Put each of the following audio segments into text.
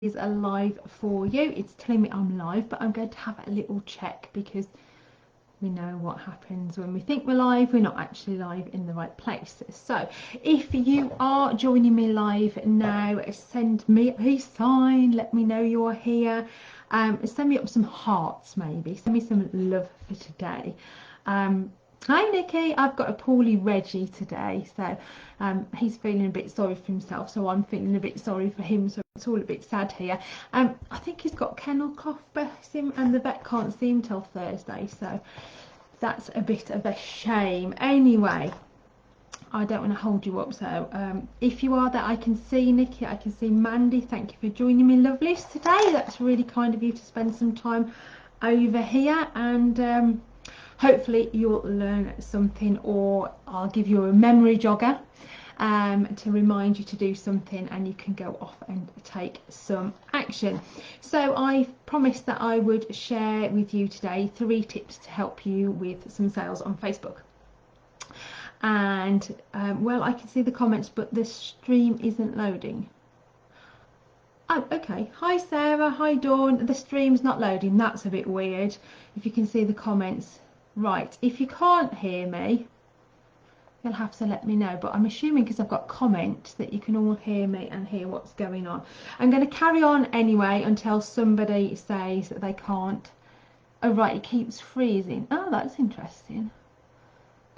is a live for you. It's telling me I'm live, but I'm going to have a little check because we know what happens when we think we're live. We're not actually live in the right place. So if you are joining me live now, send me a sign, let me know you're here. Send me up some hearts, maybe send me some love for today. Hi Nikki, I've got a poorly Reggie today, so he's feeling a bit sorry for himself, so I'm feeling a bit sorry for him, so it's all a bit sad here. I think he's got kennel cough, bless him, and the vet can't see him till Thursday, so that's a bit of a shame. Anyway, I don't want to hold you up, so if you are there, I can see Nikki, I can see Mandy. Thank you for joining me, lovelies, today. That's really kind of you to spend some time over here, and hopefully you'll learn something, or I'll give you a memory jogger to remind you to do something, and you can go off and take some action. So I promised that I would share with you today 3 tips to help you with some sales on Facebook. And well, I can see the comments, but the stream isn't loading. Oh, okay. Hi Sarah, hi Dawn. The stream's not loading. That's a bit weird. If you can see the comments. Right, if you can't hear me, you'll have to let me know, but I'm assuming because I've got comments that you can all hear me and hear what's going on. I'm going to carry on anyway until somebody says that they can't. Oh right, it keeps freezing. Oh, that's interesting.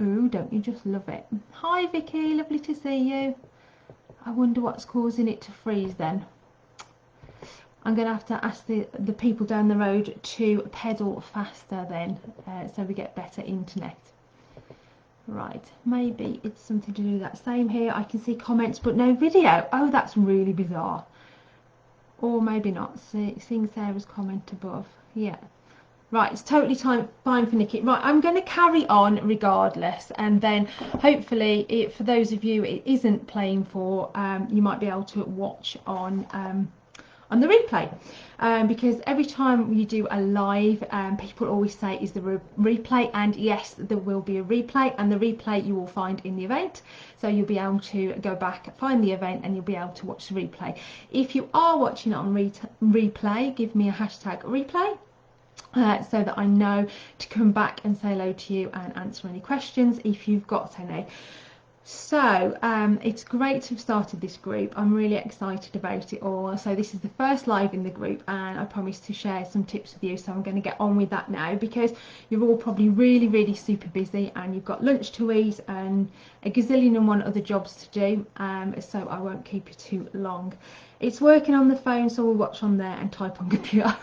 Ooh, don't you just love it? Hi Vicky, lovely to see you. I wonder what's causing it to freeze then. I'm going to have to ask the people down the road to pedal faster then, so we get better internet. Right, maybe it's something to do with that. Same here, I can see comments but no video. Oh, that's really bizarre. Or maybe not. Seeing Sarah's comment above. Yeah. Right, it's totally fine for Nikki. Right, I'm going to carry on regardless, and then hopefully, for those of you it isn't playing for, you might be able to watch on the replay, because every time you do a live, people always say, is there a replay? And yes, there will be a replay, and the replay you will find in the event, so you'll be able to go back, find the event, and you'll be able to watch the replay. If you are watching it on replay, give me a hashtag replay, so that I know to come back and say hello to you and answer any questions if you've got any. So it's great to have started this group. I'm really excited about it all. So this is the first live in the group, and I promised to share some tips with you, so I'm going to get on with that now, because you're all probably really super busy and you've got lunch to eat and a gazillion and one other jobs to do, so I won't keep you too long. It's working on the phone, so we'll watch on there and type on computer.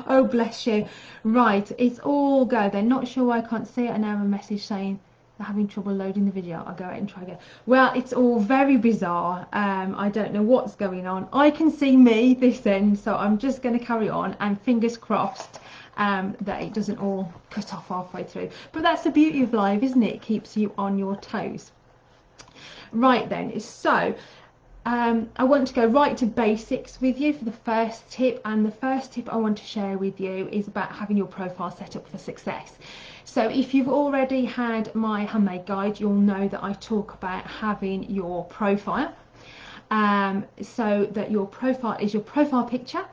Oh bless you. Right, it's all go. They're not sure why I can't see it, and now a message saying they're having trouble loading the video. I'll go out and try again. Well, it's all very bizarre. I don't know what's going on. I can see me this end, so I'm just going to carry on, and fingers crossed that it doesn't all cut off halfway through. But that's the beauty of live, isn't it? It keeps you on your toes. Right then, so I want to go right to basics with you for the first tip, and the first tip I want to share with you is about having your profile set up for success. So if you've already had my handmade guide, you'll know that I talk about having your profile, so that your profile is your profile picture,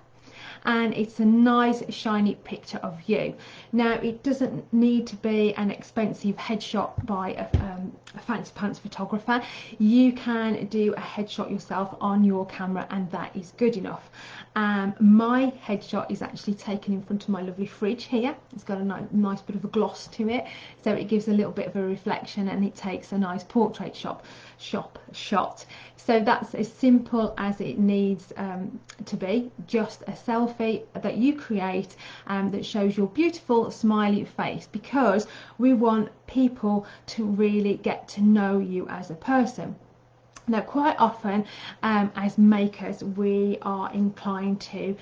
and it's a nice shiny picture of you. Now, it doesn't need to be an expensive headshot by a fancy pants photographer. You can do a headshot yourself on your camera, and that is good enough. My headshot is actually taken in front of my lovely fridge here. It's got a nice bit of a gloss to it, so it gives a little bit of a reflection, and it takes a nice portrait shot. So that's as simple as it needs to be. Just a selfie that you create that shows your beautiful smiley face, because we want people to really get to know you as a person. Now, quite often as makers, we are inclined to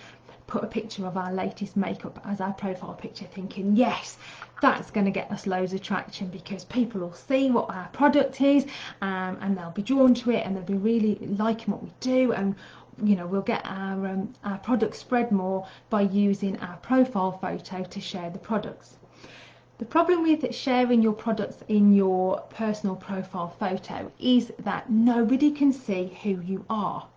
put a picture of our latest makeup as our profile picture, thinking, yes, that's going to get us loads of traction, because people will see what our product is, and they'll be drawn to it, and they'll be really liking what we do, and you know, we'll get our product spread more by using our profile photo to share the products. The problem with sharing your products in your personal profile photo is that nobody can see who you are.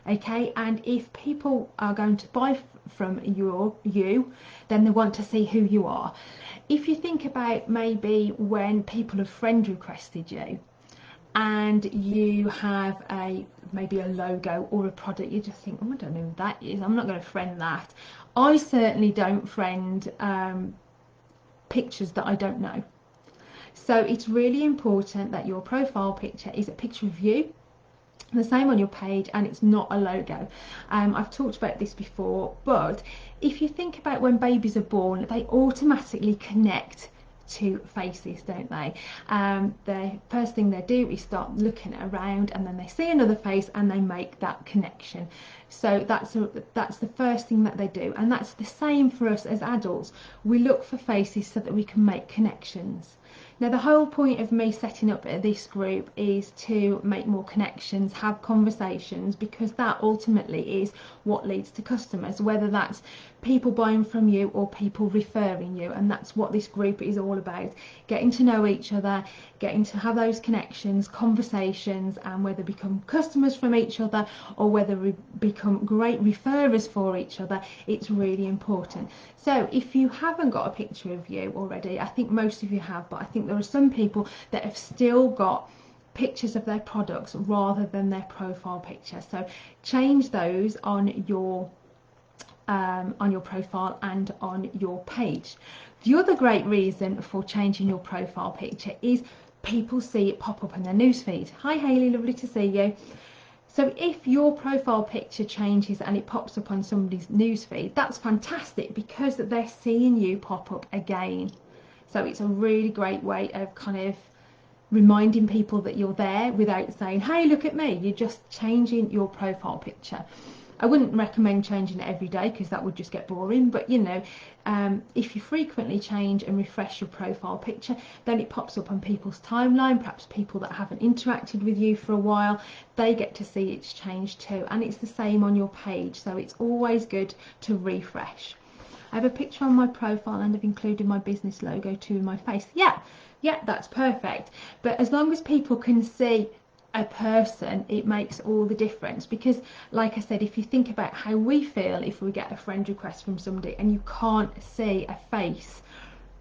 Okay, and if people are going to buy from you, then they want to see who you are. If you think about maybe when people have friend requested you and you have maybe a logo or a product, you just think, oh, I don't know who that is, I'm not going to friend that. I certainly don't friend pictures that I don't know. So it's really important that your profile picture is a picture of you, the same on your page, and it's not a logo. I've talked about this before, but if you think about when babies are born, they automatically connect to faces, don't they? The first thing they do is start looking around, and then they see another face and they make that connection. So that's the first thing that they do, and that's the same for us as adults. We look for faces so that we can make connections. Now, the whole point of me setting up this group is to make more connections, have conversations, because that ultimately is what leads to customers, whether that's people buying from you or people referring you. And that's what this group is all about, getting to know each other, getting to have those connections, conversations, and whether become customers from each other or whether we become great referrers for each other. It's really important. So if you haven't got a picture of you already, I think most of you have, but I think there are some people that have still got pictures of their products rather than their profile picture. So change those on your profile and on your page. The other great reason for changing your profile picture is people see it pop up in their newsfeed. Hi Hayley, lovely to see you. So if your profile picture changes and it pops up on somebody's newsfeed, that's fantastic because they're seeing you pop up again. So it's a really great way of kind of reminding people that you're there without saying, hey, look at me. You're just changing your profile picture. I wouldn't recommend changing it every day because that would just get boring, but you know, if you frequently change and refresh your profile picture, then it pops up on people's timeline. Perhaps people that haven't interacted with you for a while, they get to see it's changed too, and it's the same on your page, so it's always good to refresh. I have a picture on my profile and I've included my business logo to my face. Yeah, that's perfect. But as long as people can see a person, it makes all the difference, because like I said, if you think about how we feel if we get a friend request from somebody and you can't see a face,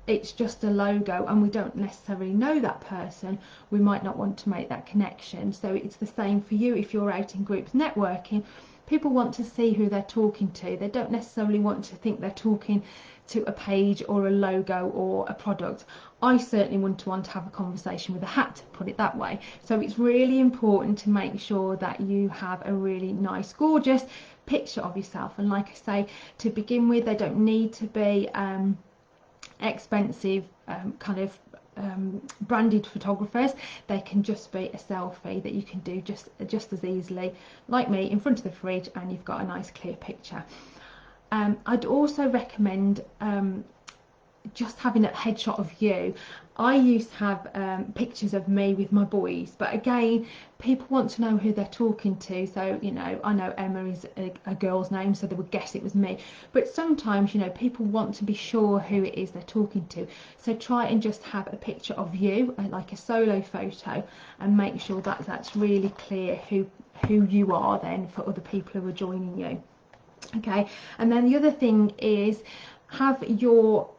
it's just a logo and we don't necessarily know that person, we might not want to make that connection. So it's the same for you. If you're out in groups networking, people want to see who they're talking to. They don't necessarily want to think they're talking to a page or a logo or a product. I certainly wouldn't want to have a conversation with a hat, put it that way. So it's really important to make sure that you have a really nice, gorgeous picture of yourself. And like I say, to begin with, they don't need to be expensive branded photographers. They can just be a selfie that you can do just as easily, like me, in front of the fridge, and you've got a nice clear picture. I'd also recommend just having a headshot of you. I used to have pictures of me with my boys, but again, people want to know who they're talking to. So, you know, I know Emma is a girl's name, so they would guess it was me. But sometimes, you know, people want to be sure who it is they're talking to. So try and just have a picture of you, like a solo photo, and make sure that that's really clear who you are then for other people who are joining you. Okay, and then the other thing is have your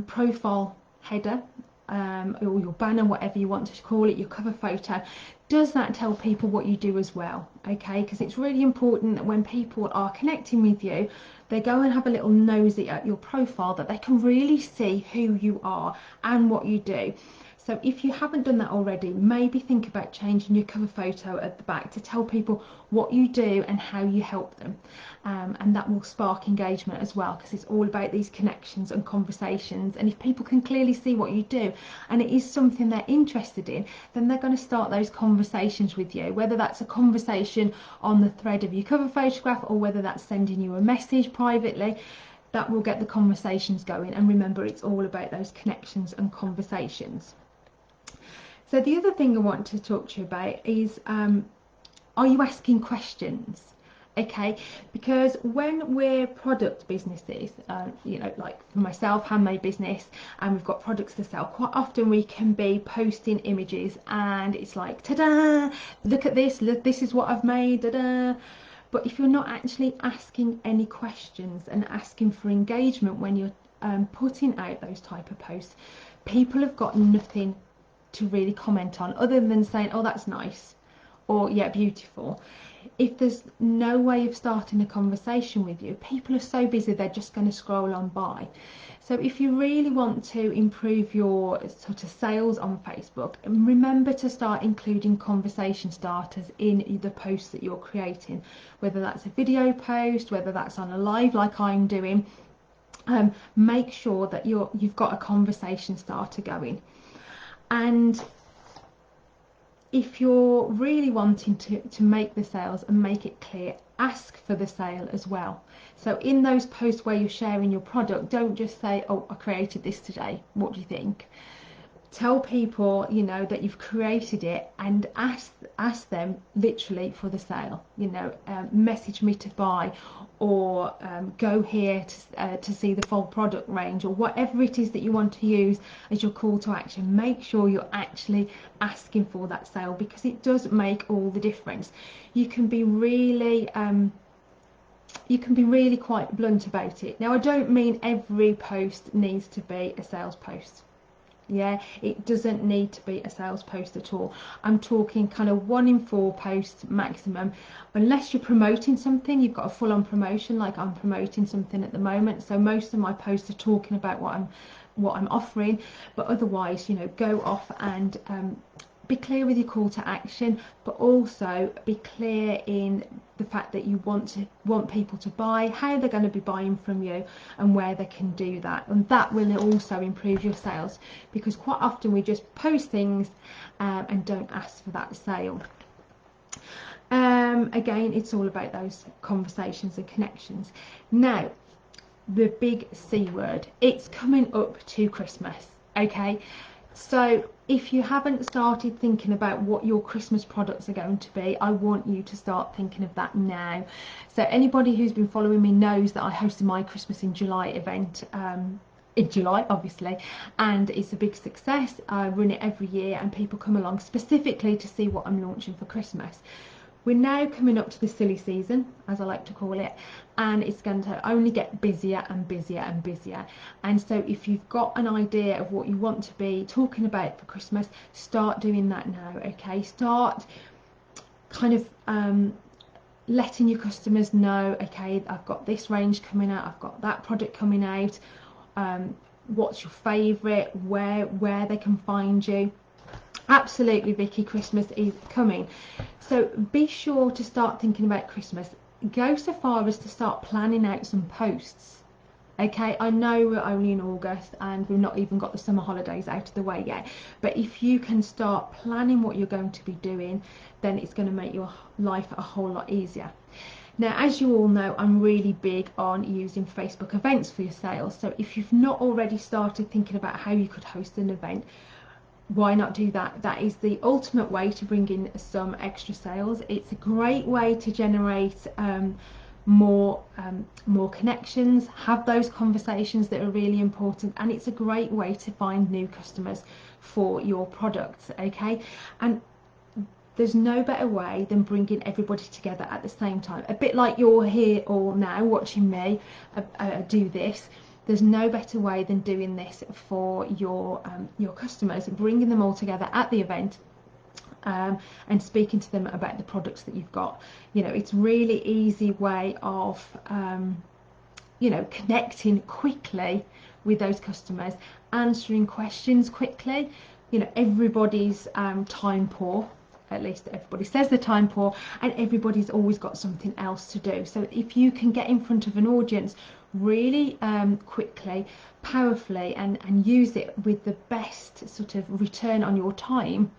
profile header or your banner, whatever you want to call it, your cover photo, does that tell people what you do as well? Okay, because it's really important that when people are connecting with you, they go and have a little nosy at your profile, that they can really see who you are and what you do. So if you haven't done that already, maybe think about changing your cover photo at the back to tell people what you do and how you help them. And that will spark engagement as well, because it's all about these connections and conversations. And if people can clearly see what you do and it is something they're interested in, then they're going to start those conversations with you, whether that's a conversation on the thread of your cover photograph or whether that's sending you a message privately. That will get the conversations going. And remember, it's all about those connections and conversations. So the other thing I want to talk to you about is, are you asking questions? Okay, because when we're product businesses, you know, like for myself, handmade business, and we've got products to sell, quite often we can be posting images and it's like, ta-da, look at this, look, this is what I've made, ta-da. But if you're not actually asking any questions and asking for engagement when you're putting out those type of posts, people have got nothing to really comment on other than saying, oh, that's nice, or yeah, beautiful. If there's no way of starting a conversation with you, people are so busy they're just going to scroll on by. So if you really want to improve your sort of sales on Facebook, remember to start including conversation starters in the posts that you're creating, whether that's a video post, whether that's on a live like I'm doing. Make sure that you've got a conversation starter going. And if you're really wanting to make the sales and make it clear, ask for the sale as well. So in those posts where you're sharing your product, don't just say, oh, I created this today, what do you think? Tell people, you know, that you've created it, and ask them literally for the sale. You know, message me to buy, or go here to see the full product range, or whatever it is that you want to use as your call to action. Make sure you're actually asking for that sale, because it does make all the difference. You can be really quite blunt about it. Now, I don't mean every post needs to be a sales post. Yeah, it doesn't need to be a sales post at all. I'm talking kind of 1 in 4 posts maximum, unless you're promoting something. You've got a full-on promotion, like I'm promoting something at the moment, so most of my posts are talking about what I'm offering. But otherwise, you know, go off and be clear with your call to action, but also be clear in the fact that you want people to buy, how they're going to be buying from you, and where they can do that. And that will also improve your sales, because quite often we just post things and don't ask for that sale. Again, it's all about those conversations and connections. Now, the big C word, it's coming up to Christmas, okay? So if you haven't started thinking about what your Christmas products are going to be, I want you to start thinking of that now. So anybody who's been following me knows that I hosted my Christmas in July event in July, obviously, and it's a big success. I run it every year, and people come along specifically to see what I'm launching for Christmas. We're now coming up to the silly season, as I like to call it, and it's going to only get busier and busier and busier. And so if you've got an idea of what you want to be talking about for Christmas, start doing that now, okay? Start kind of letting your customers know, okay, I've got this range coming out, I've got that product coming out, what's your favourite, where they can find you. Absolutely, Vicky, Christmas is coming. So be sure to start thinking about Christmas. Go so far as to start planning out some posts. Okay, I know we're only in August and we've not even got the summer holidays out of the way yet, but if you can start planning what you're going to be doing, then it's going to make your life a whole lot easier. Now, as you all know, I'm really big on using Facebook events for your sales. So if you've not already started thinking about how you could host an event, why not do that? That is the ultimate way to bring in some extra sales. It's a great way to generate more connections, have those conversations that are really important, and it's a great way to find new customers for your products, okay? And there's no better way than bringing everybody together at the same time. A bit like you're here all now watching me do this. There's no better way than doing this for your customers, bringing them all together at the event and speaking to them about the products that you've got. You know, it's really easy way of you know, connecting quickly with those customers, answering questions quickly. You know, everybody's time poor. At least everybody says they're time poor, and everybody's always got something else to do. So if you can get in front of an audience really quickly, powerfully, and use it with the best sort of return on your time,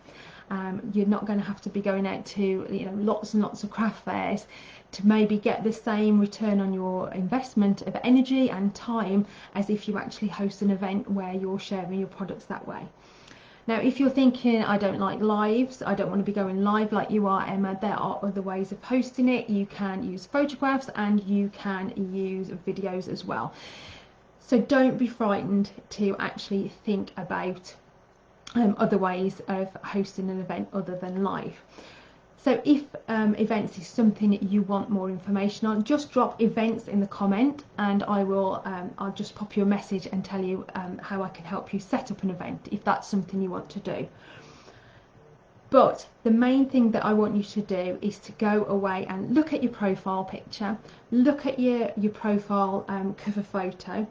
you're not going to have to be going out to, you know, lots and lots of craft fairs to maybe get the same return on your investment of energy and time as if you actually host an event where you're sharing your products that way. Now, if you're thinking, I don't like lives, I don't want to be going live like you are, Emma, there are other ways of posting it. You can use photographs and you can use videos as well. So don't be frightened to actually think about other ways of hosting an event other than live. So if events is something that you want more information on, just drop events in the comment, and I'll just pop you a message and tell you how I can help you set up an event if that's something you want to do. But the main thing that I want you to do is to go away and look at your profile picture, look at your profile cover photo.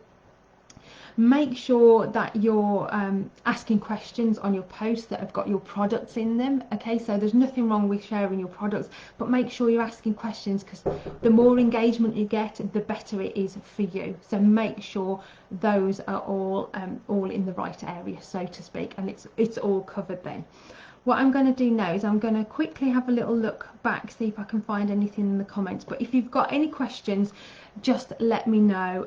Make sure that you're asking questions on your posts that have got your products in them. Okay, so there's nothing wrong with sharing your products, but make sure you're asking questions, because the more engagement you get, the better it is for you. So make sure those are all in the right area, so to speak, and it's all covered then. What I'm going to do now is I'm going to quickly have a little look back, see if I can find anything in the comments. But if you've got any questions, just let me know.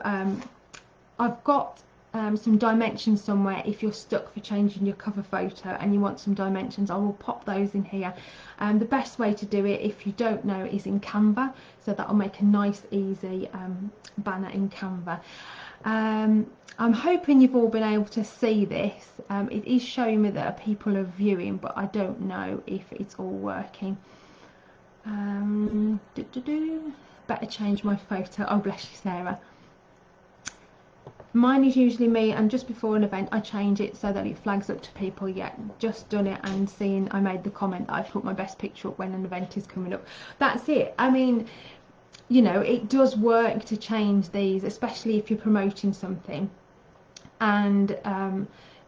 I've got some dimensions somewhere. If you're stuck for changing your cover photo and you want some dimensions, I will pop those in here. The best way to do it, if you don't know, is in Canva, so that'll make a nice easy banner in Canva. I'm hoping you've all been able to see this. It is showing me that people are viewing, but I don't know if it's all working. Better change my photo. Oh, bless you, Sarah. Mine is usually me, and just before an event I change it so that it flags up to people. Yeah, just done it, and seeing I made the comment that I put my best picture up when an event is coming up. That's it. I mean, you know, it does work to change these, especially if you're promoting something and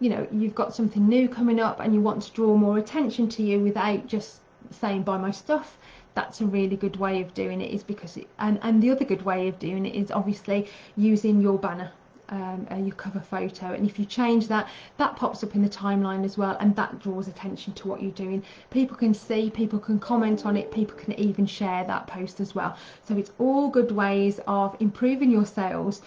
you know, you've got something new coming up and you want to draw more attention to you without just saying buy my stuff. That's a really good way of doing it, is because and the other good way of doing it is obviously using your banner, your cover photo, and if you change that, that pops up in the timeline as well, and that draws attention to what you're doing. People can see, people can comment on it, people can even share that post as well. So it's all good ways of improving your sales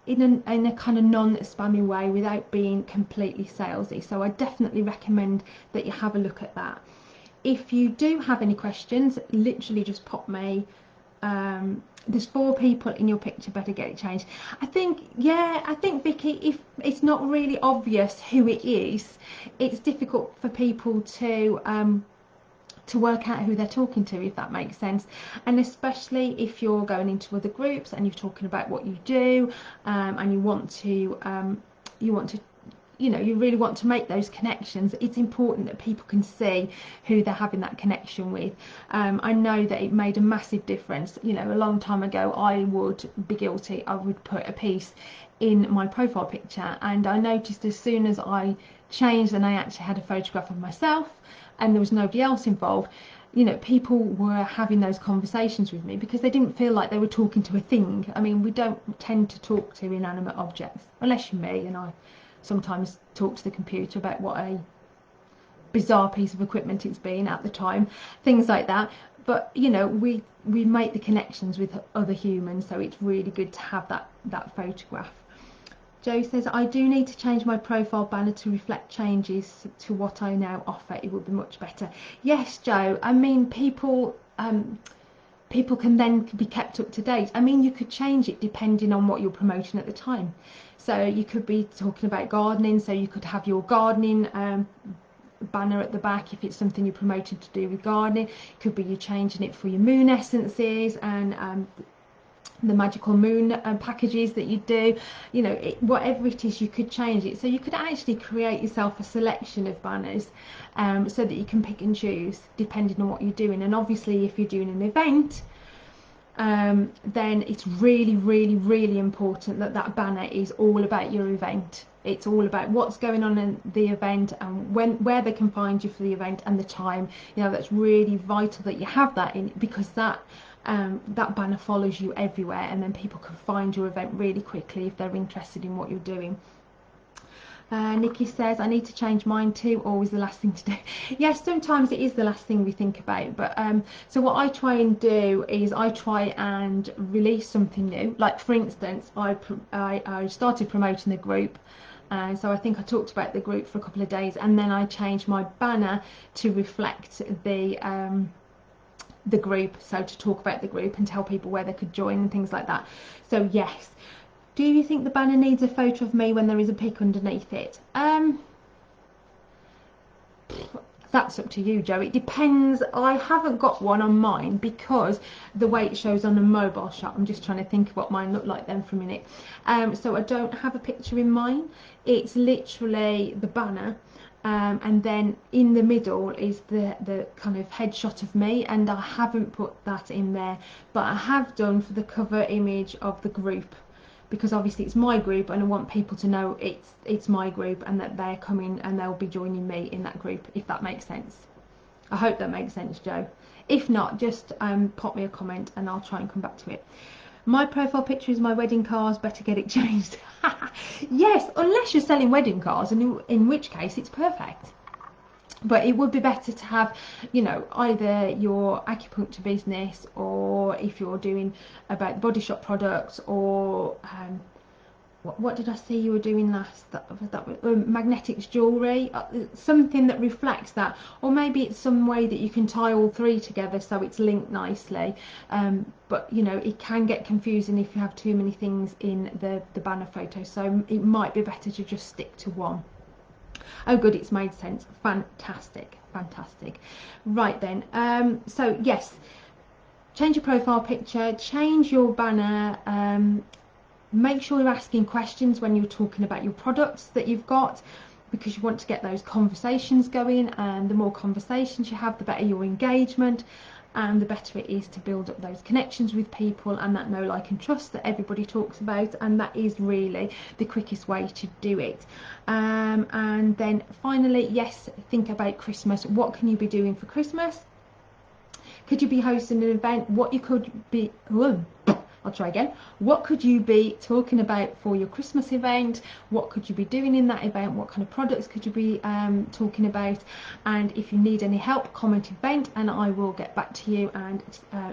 in a kind of non-spammy way without being completely salesy. So I definitely recommend that you have a look at that. If you do have any questions, literally just pop me. There's 4 people in your picture, better get it changed. I think Vicky, if it's not really obvious who it is, it's difficult for people to work out who they're talking to, if that makes sense. And especially if you're going into other groups and you're talking about what you do, and you want to you know, you really want to make those connections. It's important that people can see who they're having that connection with. I know that it made a massive difference. You know, a long time ago I would be guilty. I would put a piece in my profile picture, and I noticed as soon as I changed and I actually had a photograph of myself and there was nobody else involved, you know, people were having those conversations with me because they didn't feel like they were talking to a thing. I mean, we don't tend to talk to inanimate objects, unless you're me, and I sometimes talk to the computer about what a bizarre piece of equipment it's been at the time, things like that. But you know, we make the connections with other humans, so it's really good to have that photograph. Joe says, I do need to change my profile banner to reflect changes to what I now offer. It would be much better. Yes, Joe. I mean, people can then be kept up to date. I mean, you could change it depending on what you're promoting at the time. So you could be talking about gardening, so you could have your gardening banner at the back if it's something you're promoting to do with gardening. It could be you changing it for your moon essences and the magical moon packages that you do. You know, whatever it is, you could change it. So you could actually create yourself a selection of banners so that you can pick and choose depending on what you're doing. And obviously if you're doing an event, then it's really, really, really important that that banner is all about your event. It's all about what's going on in the event and where they can find you for the event and the time. You know, that's really vital that you have that in, because that banner follows you everywhere, and then people can find your event really quickly if they're interested in what you're doing. Nikki says, I need to change mine too. Always the last thing to do. Yes, sometimes it is the last thing we think about, but so what I try and do is I try and release something new. Like for instance, I started promoting the group, so I think I talked about the group for a couple of days, and then I changed my banner to reflect the group, so to talk about the group and tell people where they could join and things like that. So yes. Do you think the banner needs a photo of me when there is a pic underneath it? That's up to you, Joe. It depends. I haven't got one on mine because the way it shows on a mobile shot. I'm just trying to think of what mine looked like then for a minute. So I don't have a picture in mine. It's literally the banner. And then in the middle is the kind of headshot of me, and I haven't put that in there, but I have done for the cover image of the group, because obviously it's my group and I want people to know it's my group and that they're coming and they'll be joining me in that group, if that makes sense. I hope that makes sense, Joe. If not, just pop me a comment and I'll try and come back to it. My profile picture is my wedding cards, better get it changed. Yes, unless you're selling wedding cards, and in which case it's perfect. But it would be better to have, you know, either your acupuncture business, or if you're doing about Body Shop products, or what did I see you were doing last? That magnetics jewellery, something that reflects that, or maybe it's some way that you can tie all three together so it's linked nicely. But you know, it can get confusing if you have too many things in the banner photo, so it might be better to just stick to one. Oh good, it's made sense. Fantastic, fantastic. Right then, so yes, change your profile picture, change your banner. Make sure you're asking questions when you're talking about your products that you've got, because you want to get those conversations going, and the more conversations you have, the better your engagement, and the better it is to build up those connections with people and that know, like and trust that everybody talks about, and that is really the quickest way to do it. And then finally, yes, think about Christmas. What can you be doing for Christmas? Could you be hosting an event? What you could be... I'll try again. What could you be talking about for your Christmas event? What could you be doing in that event? What kind of products could you be talking about? And if you need any help, comment event and I will get back to you and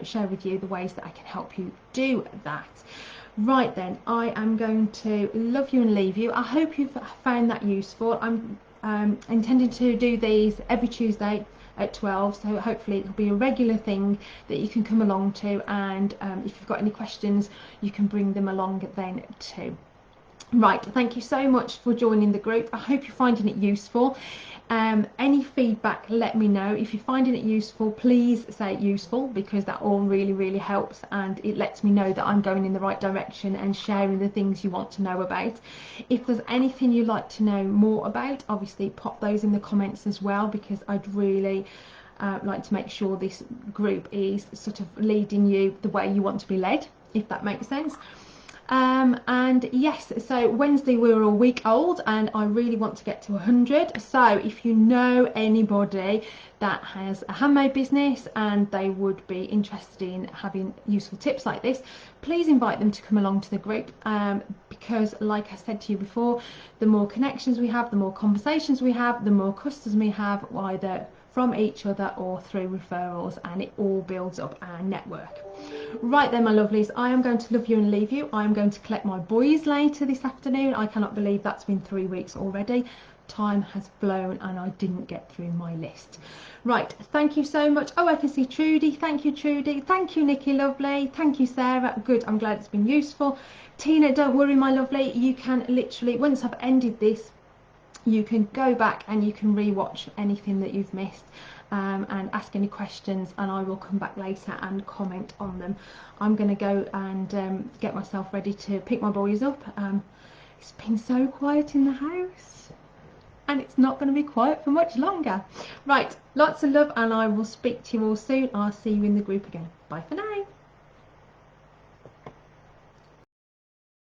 share with you the ways that I can help you do that. Right then, I am going to love you and leave you. I hope you've found that useful. I'm intending to do these every Tuesday at 12, so hopefully it'll be a regular thing that you can come along to, and if you've got any questions you can bring them along then too. Right, thank you so much for joining the group. I hope you're finding it useful. Any feedback, let me know. If you're finding it useful, please say useful, because that all really helps, and it lets me know that I'm going in the right direction and sharing the things you want to know about. If there's anything you'd like to know more about, obviously pop those in the comments as well, because I'd really like to make sure this group is sort of leading you the way you want to be led, if that makes sense. And yes, so Wednesday we were a week old and I really want to get to 100. So if you know anybody that has a handmade business and they would be interested in having useful tips like this, please invite them to come along to the group, because like I said to you before, the more connections we have, the more conversations we have, the more customers we have, either from each other or through referrals, and it all builds up our network. Right then, my lovelies, I am going to love you and leave you. I am going to collect my boys later this afternoon. I cannot believe that's been 3 weeks already. Time has flown and I didn't get through my list. Right, thank you so much. Oh, I can see Trudy. Thank you, Trudy. Thank you, Nikki, lovely. Thank you, Sarah. Good, I'm glad it's been useful. Tina, don't worry, my lovely. You can literally, once I've ended this, you can go back and you can re-watch anything that you've missed, and ask any questions, and I will come back later and comment on them. I'm going to go and get myself ready to pick my boys up. It's been so quiet in the house and it's not going to be quiet for much longer. Right, lots of love and I will speak to you all soon. I'll see you in the group again. Bye for now.